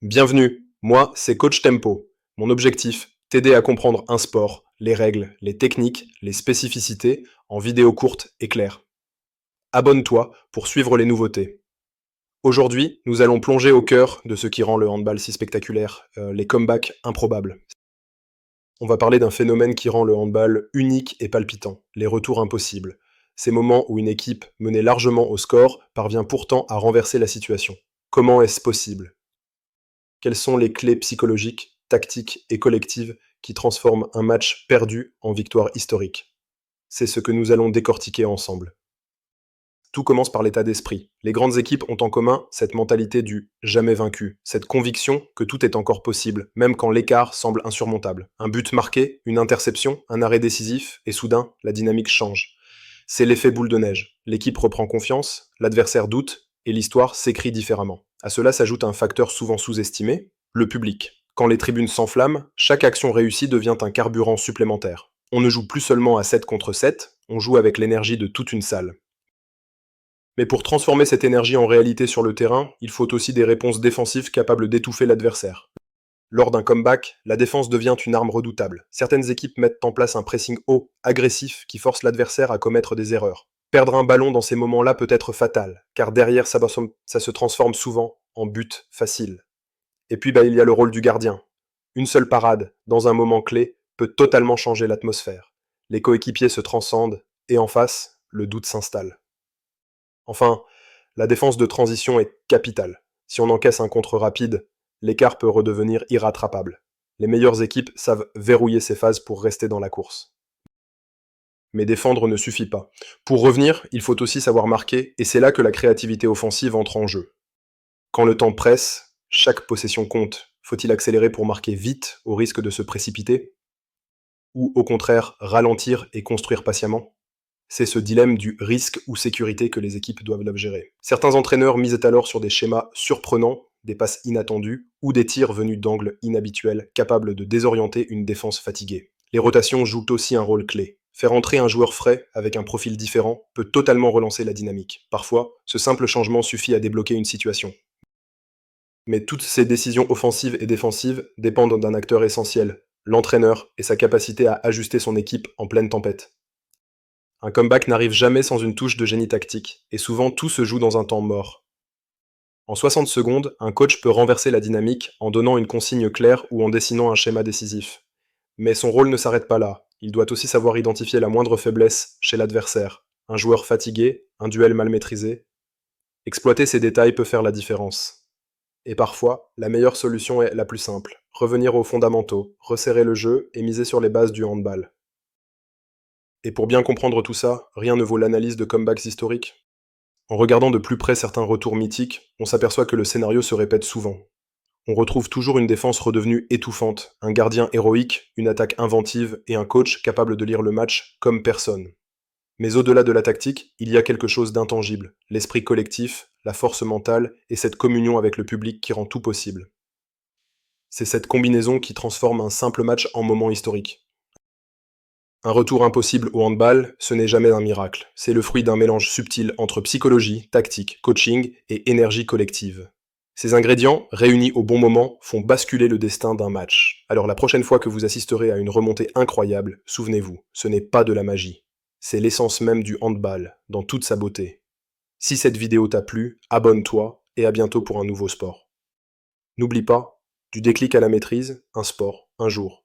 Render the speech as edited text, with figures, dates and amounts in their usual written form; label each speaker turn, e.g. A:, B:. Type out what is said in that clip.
A: Bienvenue, moi c'est Coach Tempo. Mon objectif, t'aider à comprendre un sport, les règles, les techniques, les spécificités, en vidéo courte et claire. Abonne-toi pour suivre les nouveautés. Aujourd'hui, nous allons plonger au cœur de ce qui rend le handball si spectaculaire, les comebacks improbables. On va parler d'un phénomène qui rend le handball unique et palpitant, les retours impossibles. Ces moments où une équipe menée largement au score parvient pourtant à renverser la situation. Comment est-ce possible? Quelles sont les clés psychologiques, tactiques et collectives qui transforment un match perdu en victoire historique? C'est ce que nous allons décortiquer ensemble. Tout commence par l'état d'esprit. Les grandes équipes ont en commun cette mentalité du jamais vaincu, cette conviction que tout est encore possible, même quand l'écart semble insurmontable. Un but marqué, une interception, un arrêt décisif, et soudain, la dynamique change. C'est l'effet boule de neige. L'équipe reprend confiance, l'adversaire doute, et l'histoire s'écrit différemment. À cela s'ajoute un facteur souvent sous-estimé, le public. Quand les tribunes s'enflamment, chaque action réussie devient un carburant supplémentaire. On ne joue plus seulement à 7 contre 7, on joue avec l'énergie de toute une salle. Mais pour transformer cette énergie en réalité sur le terrain, il faut aussi des réponses défensives capables d'étouffer l'adversaire. Lors d'un comeback, la défense devient une arme redoutable. Certaines équipes mettent en place un pressing haut, agressif, qui force l'adversaire à commettre des erreurs. Perdre un ballon dans ces moments-là peut être fatal, car derrière ça se transforme souvent en but facile. Et puis il y a le rôle du gardien. Une seule parade, dans un moment clé, peut totalement changer l'atmosphère. Les coéquipiers se transcendent, et en face, le doute s'installe. Enfin, la défense de transition est capitale. Si on encaisse un contre rapide, l'écart peut redevenir irrattrapable. Les meilleures équipes savent verrouiller ces phases pour rester dans la course. Mais défendre ne suffit pas. Pour revenir, il faut aussi savoir marquer, et c'est là que la créativité offensive entre en jeu. Quand le temps presse, chaque possession compte. Faut-il accélérer pour marquer vite, au risque de se précipiter? Ou au contraire, ralentir et construire patiemment? C'est ce dilemme du risque ou sécurité que les équipes doivent gérer. Certains entraîneurs misent alors sur des schémas surprenants, des passes inattendues ou des tirs venus d'angles inhabituels capables de désorienter une défense fatiguée. Les rotations jouent aussi un rôle clé. Faire entrer un joueur frais avec un profil différent peut totalement relancer la dynamique. Parfois, ce simple changement suffit à débloquer une situation. Mais toutes ces décisions offensives et défensives dépendent d'un acteur essentiel, l'entraîneur et sa capacité à ajuster son équipe en pleine tempête. Un comeback n'arrive jamais sans une touche de génie tactique, et souvent tout se joue dans un temps mort. En 60 secondes, un coach peut renverser la dynamique en donnant une consigne claire ou en dessinant un schéma décisif. Mais son rôle ne s'arrête pas là, il doit aussi savoir identifier la moindre faiblesse chez l'adversaire, un joueur fatigué, un duel mal maîtrisé. Exploiter ces détails peut faire la différence. Et parfois, la meilleure solution est la plus simple, revenir aux fondamentaux, resserrer le jeu et miser sur les bases du handball. Et pour bien comprendre tout ça, rien ne vaut l'analyse de comebacks historiques. En regardant de plus près certains retours mythiques, on s'aperçoit que le scénario se répète souvent. On retrouve toujours une défense redevenue étouffante, un gardien héroïque, une attaque inventive et un coach capable de lire le match comme personne. Mais au-delà de la tactique, il y a quelque chose d'intangible, l'esprit collectif, la force mentale et cette communion avec le public qui rend tout possible. C'est cette combinaison qui transforme un simple match en moment historique. Un retour impossible au handball, ce n'est jamais un miracle. C'est le fruit d'un mélange subtil entre psychologie, tactique, coaching et énergie collective. Ces ingrédients, réunis au bon moment, font basculer le destin d'un match. Alors la prochaine fois que vous assisterez à une remontée incroyable, souvenez-vous, ce n'est pas de la magie. C'est l'essence même du handball, dans toute sa beauté. Si cette vidéo t'a plu, abonne-toi et à bientôt pour un nouveau sport. N'oublie pas, du déclic à la maîtrise, un sport, un jour.